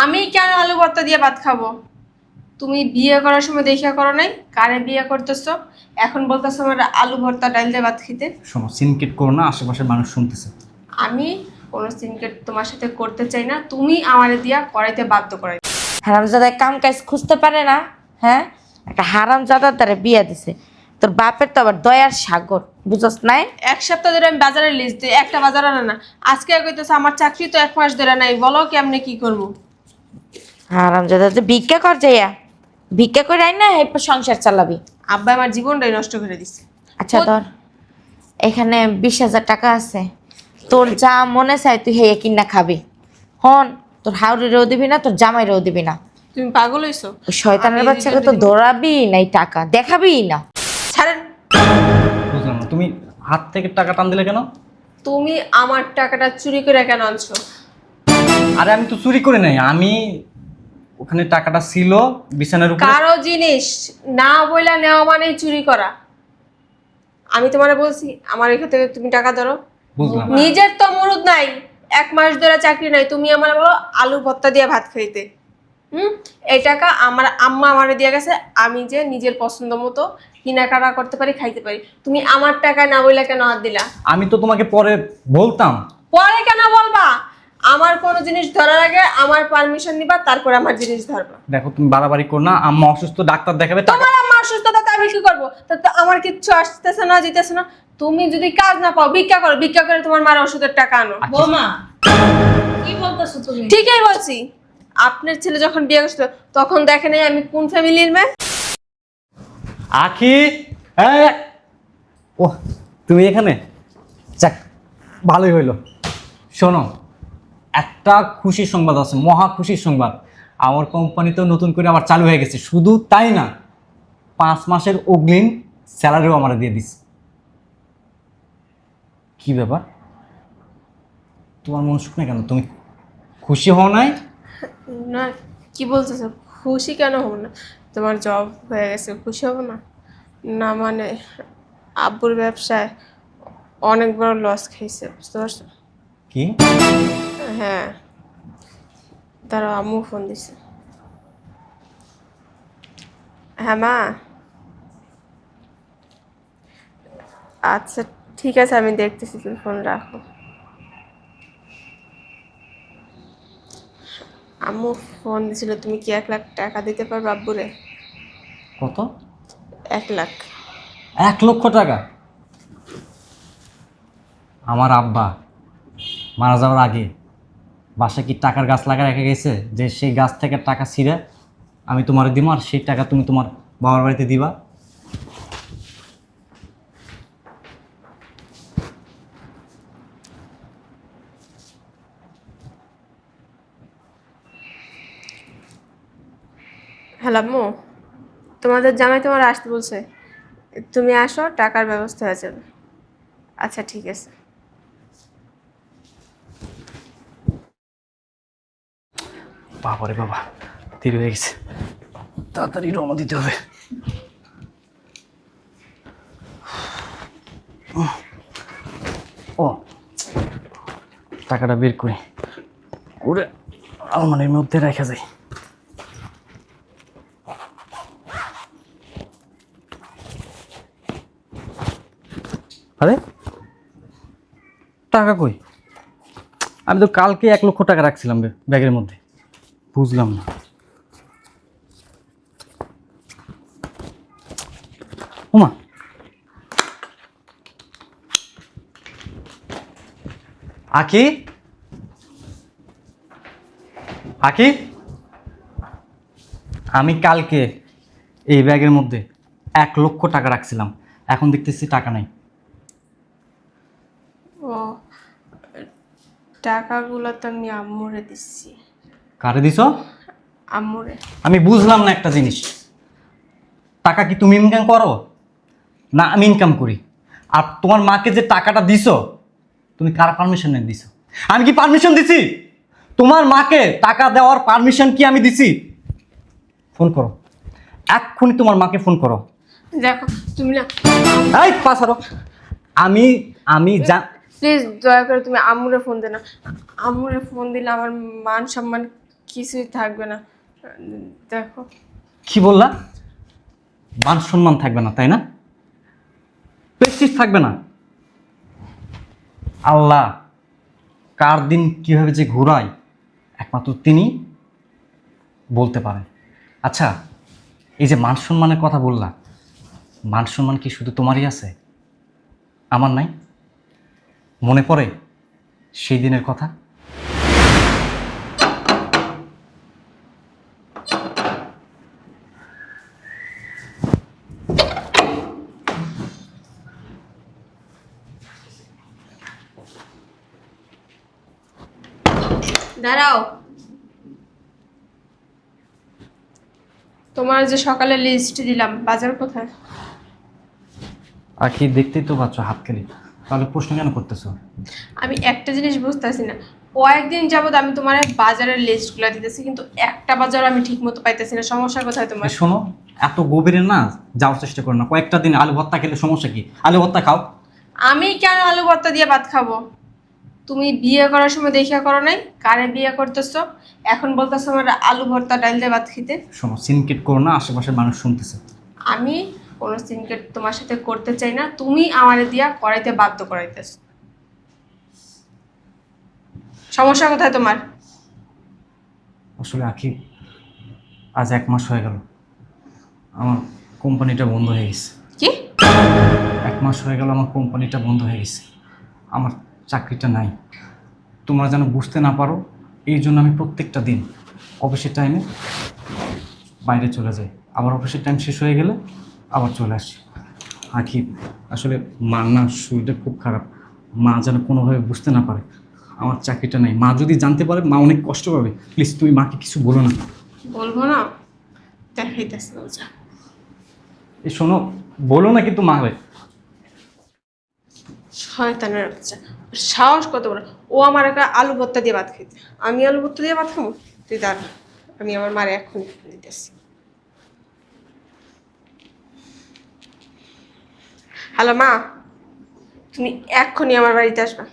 আমি কেন আলু ভর্তা দিয়ে ভাত খাবো? তুমি বিয়ে করার সময় দেখা করো নাই কারে বিয়ে করতেছো, এখন বলতেছো আমার আলু ভর্তা ডাল দিয়ে ভাত খেতে। শোনো, সিনকেট করো না, আশেপাশের মানুষ শুনতেছে। আমি কোনো সিনক্রেট তোমার সাথে করতে চাই না, তুমি আমারে দিয়া করাইতে বাধ্য করাই। হারামজাদা কাম কাজ খুঁজতে পারে না। হ্যাঁ, একটা হারামজাদার দ্বারা বিয়া দিছে। তোর বাপের তো আবার দয়ার সাগর, বুঝছ নাই? এক সপ্তাহ ধরে আমি বাজারে লিস্ট দিই, একটা বাজার আনা না। আজকে কইতেছে আমার চাকরি তো 1 মাস ধরে নাই, বলো কেমনে কি করবো? হারামজাদা যে ভিক্ষা কর যাইয়া, ভিক্ষা করে আই না এরপর সংসার চালাবি। আব্বা আমার জীবনটাই নষ্ট করে দিছে। আচ্ছা ধর, এখানে 20,000 টাকা আছে, তোর যা মনে চাই তুই হেয়ে কিনা খাবি। হন, তোর হাউরিরেও দিবি না, তোর জামাইরেও দিবি না। তুমি পাগল হইছো? ওই শয়তানের আমি বাচ্চাকে তো যদি- ধরাবি নাই, টাকা দেখাবি না। ছাড়েন। বুঝলাম না, তুমি হাত থেকে টাকা টান দিলে কেন? তুমি আমার টাকাটা চুরি করে কেন আনছো? আরে আমি তো চুরি করে নাই, আমি ওখানে টাকাটা ছিল বিছানার উপরে। কারো জিনিস না বইলা নেওয়া মানেই চুরি করা। আমি তোমারে বলছি আমার এখান থেকে তুমি টাকা ধরো। বুঝলাম। নিজের তো মুরুদ নাই, 1 মাস ধরে চাকরি নাই, তুমি আমার বলো আলু ভর্তা দিয়ে ভাত খাইতে। এই টাকা আমার আম্মা আমারে দিয়ে গেছে, আমি যে নিজের পছন্দ মতো কেনাকাটা করতে পারি, খাইতে পারি। তুমি আমার টাকা না বইলা কেন হাত দিলা? আমি তো তোমাকে পরে বলতাম। পরে কেন বলবা? আমার কোনো জিনিস ধরার আগে আমার পারমিশন নিবা, তারপরে আমার জিনিস ধরবা। দেখো তুমি বাড়াবাড়ি করো না, আম্মা অসুস্থ, ডাক্তার দেখাবে। টাকা তোমার আম্মা অসুস্থতাতে আমি কি করবো? তা তো আমার কিচ্ছু আসতেছে না, জিতেছে না। তুমি যদি কাজ না পাও ভিক্ষা করো, ভিক্ষা করে তোমার মার ওষুধের টাকা আনো। বৌমা কি বলতেছো তুমি? ঠিকই বলছি। আপনার ছেলে যখন বিয়ে করছিল তখন দেখে নাই আমি কোন ফ্যামিলির মেয়ে। আখি, ও তুমি এখানে? যাক, ভালোই হইলো। শোনো, একটা খুশির সংবাদ আছে, মহা খুশির সংবাদ। আমার কোম্পানিতেও নতুন করে আবার চালু হয়ে গেছে। শুধু তাই না, 5 মাসের অগ্রিম স্যালারিও আমার দিয়ে দিচ্ছে। কি ব্যাপার, তোমার মন শুকনো কেন? তুমি খুশি হও নাই? না, কি বলতেছো? খুশি কেন হব না? তোমার জব হয়ে গেছে, খুশি হব না? না মানে আব্বুর ব্যবসায় অনেক বড় লস খাইছে, বুঝতে পারছো? কি? হ্যাঁ, তারা আম্মু ফোন দিছে। হ্যাঁ মা, আচ্ছা ঠিক আছে, আমি দেখতেছি, তুমি ফোন রাখো। আম্মু ফোন দিছিল, তুমি কি 1 লাখ টাকা দিতে পারবে আব্বুরে? কত? 1 লাখ। 1 লক্ষ টাকা? আমার আব্বা মারা যাওয়ার আগে বাসায় কি টাকার গাছ লাগা রেখে গেছে যে সেই গাছ থেকে টাকা ছিঁড়ে আমি তোমার দিব, আর সেই টাকা তুমি তোমার বাবার বাড়িতে দিবা? হ্যালো আম্মু, তোমাদের জামাই তোমার আসতে বলছে, তুমি আসো, টাকার ব্যবস্থা হয়ে যাবে। আচ্ছা ঠিক আছে। বাবারে বাবা, দেরি হয়ে গেছে, তাড়াতাড়ি রওনা দিতে হবে। ও, টাকাটা বের করি, করে আলমারির মধ্যে রেখে যাই। আরে টাকা কই? আমি তো কালকে 1 লক্ষ টাকা রাখছিলাম ব্যাগের মধ্যে, বুঝলাম না। ওমা, আকি, আকি, আমি কালকে এই ব্যাগের মধ্যে 1 লক্ষ টাকা রাখছিলাম, এখন দেখতেছি টাকা নাই। ও, টাকাগুলো তো আমি আম্মুরে দিচ্ছি। কারে দিছ? আম্মুরে। আমি বুঝলাম না একটা জিনিস, টাকা কি তুমি ইনকাম করো না আমি ইনকাম করি? আর তোমার মাকে যে টাকাটা দিছো, তুমি কার পারমিশন নিয়ে দিছো? আমি কি পারমিশন দিছি? তোমার মাকে টাকা দেওয়ার পারমিশন কি আমি দিছি? ফোন করো, এক্ষুনি তোমার মাকে ফোন করো। দেখো তুমি না, এই পাসারো, আমি আমি প্লিজ দয়া করে তুমি আম্মুরে ফোন দে না। আম্মুরে ফোন দিলে আমার মান সম্মান কিছুই থাকবে না। দেখো, কি বললা? মান সম্মান থাকবে না, তাই না? প্রেস্টিজ থাকবে না? আল্লাহ কার দিন কিভাবে যে ঘোরায় একমাত্র তিনি বলতে পারেন। আচ্ছা, এই যে মান সম্মানের কথা বললা, মান সম্মান কি শুধু তোমারই আছে, আমার নাই? মনে পড়ে সেই দিনের কথা? দাঁড়াও। তোমার যে সকালে লিস্ট দিলাম, বাজার কোথায়? আর কি দেখতেই তো পাচ্ছ হাত খেলি, তাহলে প্রশ্ন কেন করতেছো? আমি একটা জিনিস বুঝতেছি না, কয়েকদিন যাবত আমি তোমার বাজারের লিস্টগুলো দিতেছি, কিন্তু একটা বাজার আমি ঠিক মতো পাইতেছি না। সমস্যা কোথায় তোমার? শোনো, এত গভীরে না যাওয়ার চেষ্টা করো না। কয়েকটা দিন আলু ভর্তা খেলে সমস্যা কি? আলু ভর্তা খাও। আমি কেন আলু ভর্তা দিয়ে ভাত খাবো? তুমি বিয়ে করার সময় দেখা করো নাই? কারে বিয়ে করতেছো? এখন বলতেছো আমার আলু ভর্তা ডাল দিয়ে ভাত খেতে? শোনো, সিনকেট করো না, আশেপাশের মানুষ শুনতেছে। আমি কোনো সিনক্রেট তোমার সাথে করতে চাই না, তুমি আমার দিয়া করাইতে বাধ্য করাইতেছো। সমস্যা কোথায় তোমার? আসলে আখি, আজ 1 মাস হয়ে গেল আমার কোম্পানিটা বন্ধ হয়ে গেছে। কি? 1 মাস হয়ে গেল আমার কোম্পানিটা বন্ধ হয়ে গেছে, আমার চাকরিটা নাই। তোমরা যেন বুঝতে না পারো, এই জন্য আমি প্রত্যেকটা দিন অফিসের টাইমে বাইরে চলে যাই, আবার অফিসের টাইম শেষ হয়ে গেলে আবার চলে আসি। আখি, আসলে মার না শরীরটা খুব খারাপ, মা যেন কোনোভাবে বুঝতে না পারে আমার চাকরিটা নাই। মা যদি জানতে পারে মা অনেক কষ্ট পাবে। প্লিজ তুমি মাকে কিছু বলো না। বলবো না, দেখাইতেছে যা। এই শোনো, বলো না কিন্তু মা হয়। শয়তানের বাচ্চা, সাহস কত বড়! ও আমার একটা আলু ভর্তা দিয়ে ভাত খেতে, আমি আলু ভর্তা দিয়ে ভাত খাবো? তুই দাঁড়া, আমি আমার মারে এক্ষুনি ফোন দিতেছি। হ্যালো মা, তুমি এক্ষুনি আমার বাড়িতে আসবা।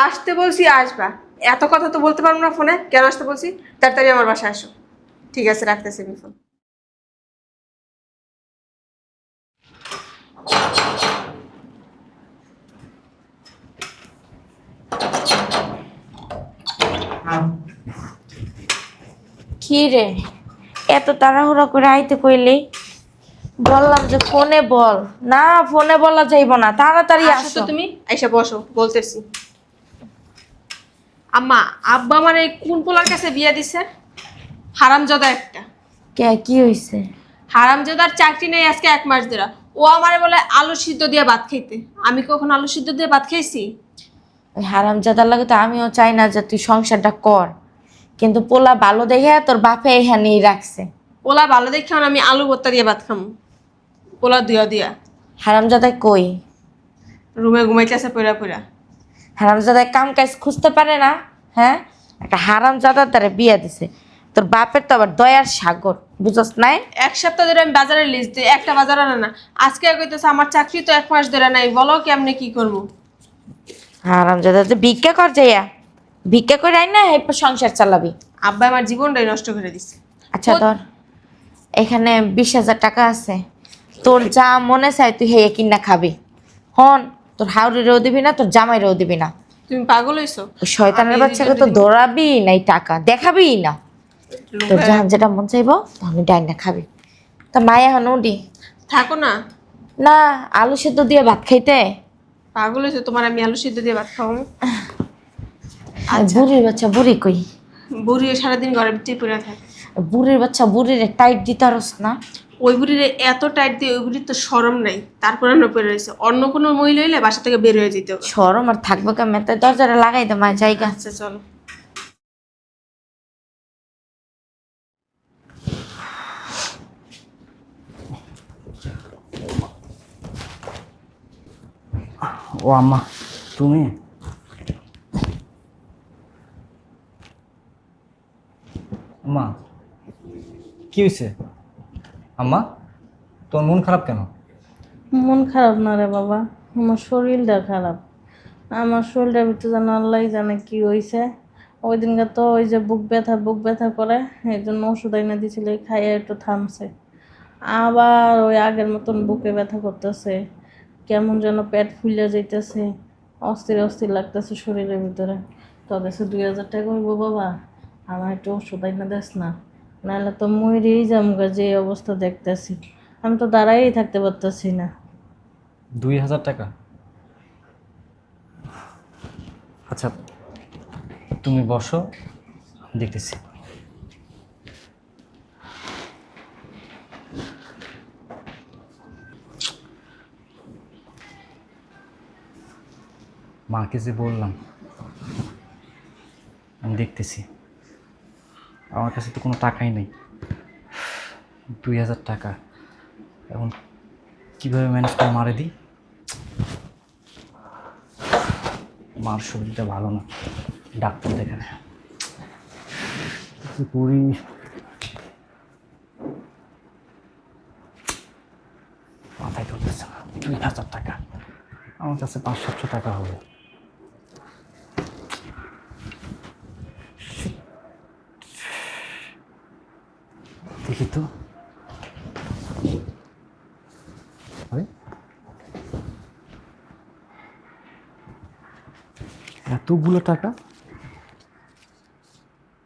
আসতে বলছি আসবা, এত কথা তো বলতে পারবো না ফোনে। কেন আসতে বলছি? তাড়াতাড়ি আমার বাসায় আসো। ঠিক আছে, রাখতেছি আমি ফোন। কি রে, এত তাড়াহুড়া করে আইতে কইলি? বললাম যে ফোনে বল না, ফোনে বলা যাইব না, তাড়াতাড়ি আসো আসো। তো তুমি, আইসা বসো, বলতেছি। আম্মা, আব্বা আমার এই কোন পোলার কাছে বিয়া দিছে? হারামজাদা একটা। কে, কি হইছে? হারামজাদার চাকরি নেই আজকে 1 মাস ধরে। ও আমারে বলে আলু সিদ্ধ দিয়ে ভাত খাইতে। আমি কখন আলু সিদ্ধ দিয়ে ভাত খাইছি? ওই হারামজাদার লাগে তো আমিও চাই না যে তুই সংসারটা কর, কিন্তু পোলা ভালো দেখে তোর বাপে এখানেই রাখছে। পোলা ভালো দেখে আমি আলু ভর্তা দিয়ে ভাত খামু? পোলা দিয়া দিয়া হারামজাদায় কই? রুমে ঘুমাইতেছে পইরা পইরা। হারামজাদায় কাম কাজ খুঁজতে পারে না? হ্যাঁ, একটা হারামজাদার দ্বারা বিয়া দিছে। তোর বাপের তো আবার দয়ার সাগর, বুঝস নাই? 1 সপ্তাহ ধরে আমি বাজারের লিস্ট দিই, একটা বাজার আনে না। আজকে কইতেছে আমার চাকরি তো 1 মাস ধরে নাই, বলো কেমনে কি করবো? হারামজাদা যে ভিক্ষা কর যাইয়া, ভিক্ষা করে আই না এরপর সংসার চালাবি। আব্বা আমার জীবনটাই নষ্ট করে দিছে। আচ্ছা ধর, এখানে 20,000 টাকা আছে, তোর যা মনে চাই তুই হেয়ে কিনা খাবি। হন, তোর হাউরিরেও দিবি না, তোর জামাইরেও দিবি না। তুমি পাগল হইছো? ওই শয়তানের আমি বাচ্চাকে তো এদিকে দৌড়াবি নাই, টাকা দেখাবি না। তোর রুমে- যখন যেটা মন চাইবো তখন ডাইনা খাবি। তা মায়া হন উডি থাকো না। না, আলু সেদ্ধ দিয়ে ভাত খাইতে? পাগল হইছো তোমার? আমি আলু সিদ্ধ দিয়ে ভাত খাবো? বুড়ির বাচ্চা বুড়ি কই? বুড়ি সারাদিন ঘরের ভিতরে পড়ে থাকে। বুড়ির বাচ্চা বুড়ির টাইট দিতারস না? ওই বুড়ির এত টাইট দিয়ে, ওই বুড়ির তো শরম নাই, তারপরে না পড়ে রয়েছে। অন্য কোনো মহিলা হইলে বাসা থেকে বের হয়ে যেতে হবে। সরম আর থাকবে কেমন? তাই দরজাটা লাগাই দে মা, জায়গা। আচ্ছা চলো। ও আম্মা, তুমি? আম্মা, কি হয়েছে? আম্মা, তোমার মন খারাপ কেন? মন খারাপ না রে বাবা, আমার শরীরটা খারাপ। আমার শরীরটার ভিতরে যেন আল্লাহ জানে কি হয়েছে। ওই দিনকে তো ওই যে বুক ব্যথা করে, এই জন্য ওষুধ এনে দিয়েছিল, খাইয়ে একটু থামছে। আবার ওই আগের মতন বুকে ব্যথা করতেছে, কেমন যেন পেট ফুলে যাইতেছে, অস্থির অস্থির লাগতেছে শরীরের ভিতরে। তো কাছে 2000 টাকা হইব বাবা, আমার একটু ওষুধ এনে দেস না, নাহলে তো মরেই যামগা যে অবস্থা দেখতেছি। আমি তো দাঁড়াই থাকতে পারতেছি না। 2000 টাকা? আচ্ছা তুমি বসো, দেখতেছি। মাকে যে বললাম আমি দেখতেছি, আমার কাছে তো কোনো টাকাই নেই। 2000 টাকা এখন কীভাবে ম্যানেজ করে মারে দিই। মার শরীরটা ভালো না, ডাক্তার দেখানে কি করি। মাথায় ধরতেছে না। 2000 টাকা আমার কাছে 500-700 টাকা হবে। দেখি তো, আরে এতগুলো টাকা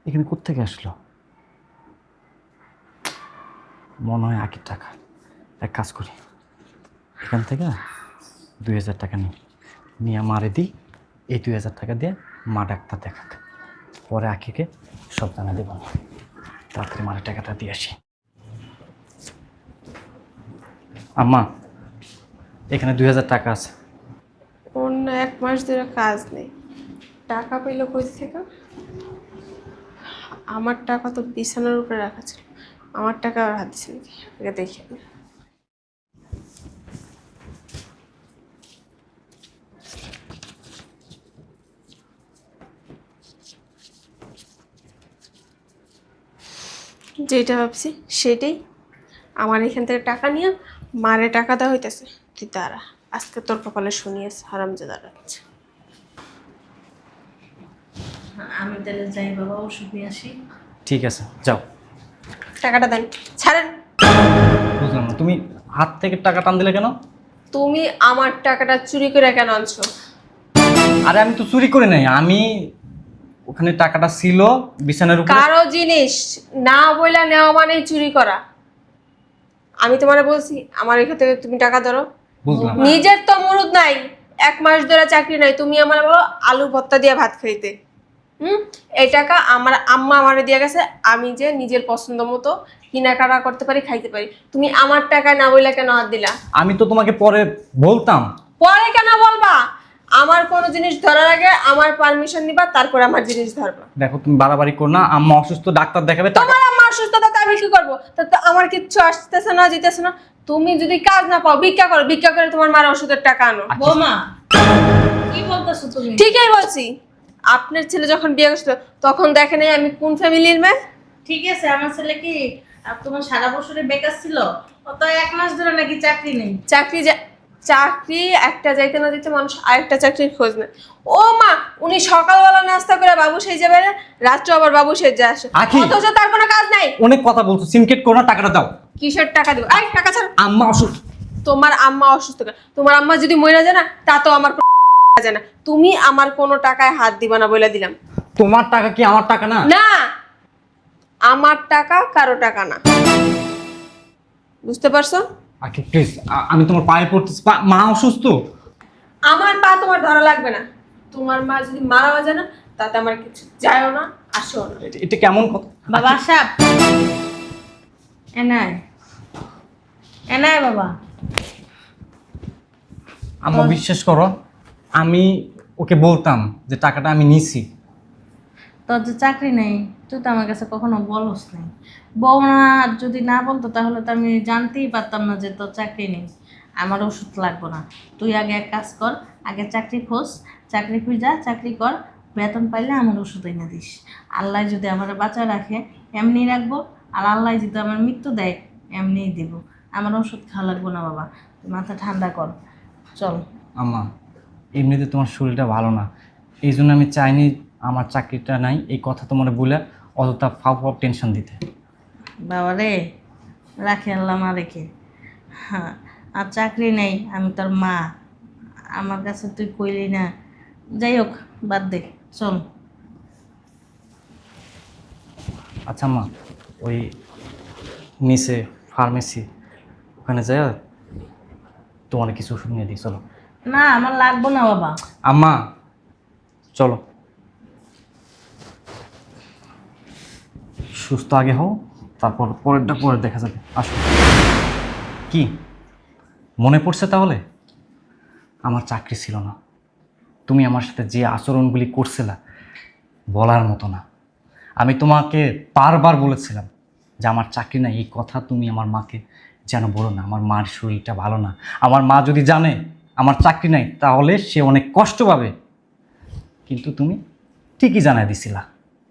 এখানে কোত্থেকে আসলো? মনে হয় আকির টাকা। এক কাজ করি, এখান থেকে 2000 টাকা নিয়ে মারে দিই। এই 2000 টাকা দিয়ে মা ডাক্তার দেখাক, পরে আকিকে সব জানা দেব। তাড়াতাড়ি মারে টাকাটা দিয়ে আসি। আম্মা, এখানে 2000 টাকা আছে। অন্য 1 মাস ধরে কাজ নেই, টাকা পেলো কই থেকে? আমার টাকা তো বিছানার উপরে রাখা ছিল, আমার টাকা আর হাত দিছে নাকি? আগে দেখি আমি। যেটা ভাবছি সেটাই। আমার এখান থেকে টাকা নিয়ে মারে টাকা দেওয়া হইতেছে। তুই দাঁড়া, আজকে তোর কপালে শুনিয়েছে হারামজাদা রাখছে। আমি তাহলে যাই বাবা, ওষুধ নিয়ে আসি। ঠিক আছে, যাও। টাকাটা দেন, ছাড়েন। বুঝলাম না, তুমি হাত থেকে টাকা টান দিলে কেন? তুমি আমার টাকাটা চুরি করে কেন আনছো? আরে আমি তো চুরি করে নাই, আমি ওখানে টাকাটা ছিল বিছানার উপরে। কারো জিনিস না বইলা নেওয়া মানেই চুরি করা। আমি তোমারে বলছি আমার এখান থেকে তুমি টাকা ধরো। বুঝলাম। নিজের তো মুরুদ নাই, 1 মাস ধরে চাকরি নাই, তুমি আমার বলো আলু ভর্তা দিয়ে ভাত খাইতে। এই টাকা আমার আম্মা আমারে দিয়ে গেছে, আমি যে নিজের পছন্দ মতো কেনাকাটা করতে পারি, খাইতে পারি। তুমি আমার টাকা না বইলা কেন হাত দিলা? আমি তো তোমাকে পরে বলতাম। পরে কেন বলবা? আমার কোনো জিনিস ধরার আগে আমার পারমিশন নিবা, তারপর আমার জিনিস ধরবা। দেখো তুমি বাড়াবাড়ি করো না, আম্মা অসুস্থ, ডাক্তার দেখাবে। টাকা তোমার আম্মা অসুস্থতা আমি কি করবো? তা তো আমার কিচ্ছু আসতেছে না, যেতেছে না। তুমি যদি কাজ না পাও ভিক্ষা করো, ভিক্ষা করে তোমার মার ওষুধের টাকা আনো। বৌমা, কি বলতেছো তুমি? ঠিকই বলছি। আপনার ছেলে যখন বিয়ে করছিল তখন দেখে নাই আমি কোন ফ্যামিলির মেয়ে। ঠিক আছে, আমার ছেলে কি তোমার সারা বছরে বেকার ছিল? ও তো 1 মাস ধরে নাকি চাকরি নেই। চাকরি একটা যাইতে না যেতে মানুষ আরেকটা চাকরির খোঁজ নেয়। ও মা, উনি সকালবেলা নাস্তা করে বাবু সেজে বেড়ে, রাত্রে আবার বাবু সেজে আসে, আখি। অথচ তার কোনো কাজ নাই। অনেক কথা বলছো, সিনকেট করো না, টাকাটা দাও। কিসের টাকা দিব? এই টাকা ছাড়। আম্মা অসুস্থ। তোমার আম্মা অসুস্থ কেন? তোমার আম্মা যদি মরে যায় না, তা তো আমার কোনো যায় না। তুমি আমার কোনো টাকায় হাত দিবা না বলে দিলাম। তোমার টাকা কি আমার টাকা না? না, আমার টাকা কারো টাকা না, বুঝতে পারছো? আখি প্লিজ, আমি তোমার পায়ে পড়তেছি, মা অসুস্থ। আমার পা তোমার ধরা লাগবে না। তোমার মা যদি মারা যায় না, তাতে আমার কিছু যায়ও না, আসেও না। এটা কেমন কথা? বাবা আশাপ, এনায় এনায় বাবা। আম্মা বিশ্বাস করো, আমি ওকে বলতাম যে টাকাটা আমি নিছি। তোর যে চাকরি নেই, তুই তো আমার কাছে কখনো বলস নাই। বৌমা যদি না বলতো তাহলে তো আমি জানতেই পারতাম না যে তোর চাকরি নেই। আমার ওষুধ লাগবে না, তুই আগে এক কাজ কর, আগে চাকরি খোঁজ, চাকরি খুঁজা চাকরি কর, বেতন পাইলে আমার ওষুধ এনে দিস। আল্লাহ যদি আমার বাঁচায় রাখে এমনি রাখবো, আর আল্লাহ যদি আমার মৃত্যু দেয় এমনিই দেব। আমার ওষুধ খাওয়া লাগবো না বাবা, তুই মাথা ঠান্ডা কর, চল। আম্মা এমনিতে তোমার শরীরটা ভালো না, এই জন্য আমি চাইনি আমার চাকরিটা নাই এই কথা তোমার বলে অযথা ফাও ফাও টেনশন দিতে। বাবা রে, রাখে আল্লাহ মা রেখে। হ্যাঁ, আর চাকরি নেই, আমি তোর মা, আমার কাছে তুই কইলি না। যাই হোক, বাদ দে, চল। আচ্ছা মা, ওই নিচে ফার্মেসি ওখানে যায় তোমার কিছু ওষুধ নিয়ে দিই, চলো। না, আমার লাগবো না বাবা। আম্মা চলো, সুস্থ আগে হও, তারপর পরেরটা পরে দেখা যাবে। আসো। কি মনে পড়ছে তাহলে? আমার চাকরি ছিল না, তুমি আমার সাথে যে আচরণগুলি করছিলা বলার মতো না। আমি তোমাকে বারবার বলেছিলাম যে আমার চাকরি নাই, এই কথা তুমি আমার মাকে যেন বলো না। আমার মার শরীরটা ভালো না, আমার মা যদি জানে আমার চাকরি নাই তাহলে সে অনেক কষ্ট পাবে। কিন্তু তুমি ঠিকই জানাই দিছিলা।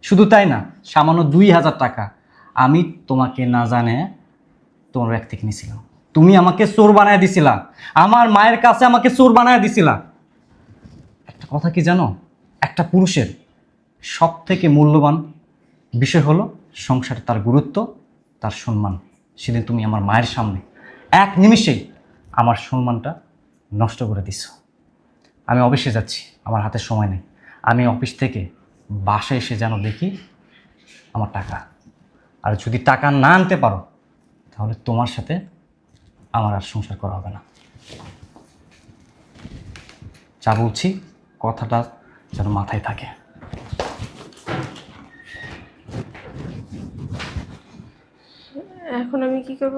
শুধু তাই না, সামান্য 2000 টাকা আমি তোমাকে না জানে তোমার ব্যাগ থেকে নিয়েছিলাম। তুমি আমাকে চোর বানায় দিছিলা, আমার মায়ের কাছে আমাকে চোর বানায় দিছিলা। একটা কথা কি জানো, একটা পুরুষের সব থেকে মূল্যবান বিষয় হলো সংসারে তার গুরুত্ব, তার সম্মান। সেদিন তুমি আমার মায়ের সামনে এক নিমিষেই আমার সম্মানটা নষ্ট করে দিচ্ছ। আমি অফিসে যাচ্ছি, আমার হাতে সময় নেই। আমি অফিস থেকে বাসায় এসে যেন দেখি আমার টাকা। আর যদি টাকা না আনতে পারো তাহলে তোমার সাথে আমার আর সংসার করা হবে না। যা বলছি কথাটা যেন মাথায় থাকে। এখন আমি কি করব?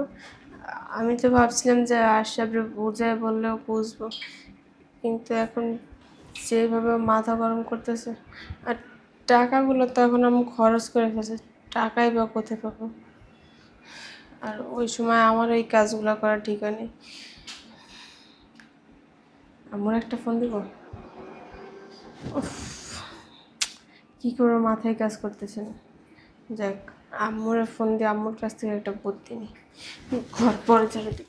আমি তো ভাবছিলাম যে আশরাফরে বুঝায় বললেও বুঝবো, কিন্তু এখন যেভাবে ও মাথা গরম করতেছে, আর টাকাগুলো তো এখন আমি খরচ করে ফেলছি, টাকাই বা কোথায় পাবো? আর ওই সময় আমার এই কাজগুলো করা ঠিক হয়নি। আমার একটা ফোন দিব, কী করে মাথায় কাজ করতেছে না। যাক, আম্মুর ফোন দিয়ে আম্মুর কাছ থেকে একটা বুদ্ধি নিই, ঘর পরে ছেড়ে দিই।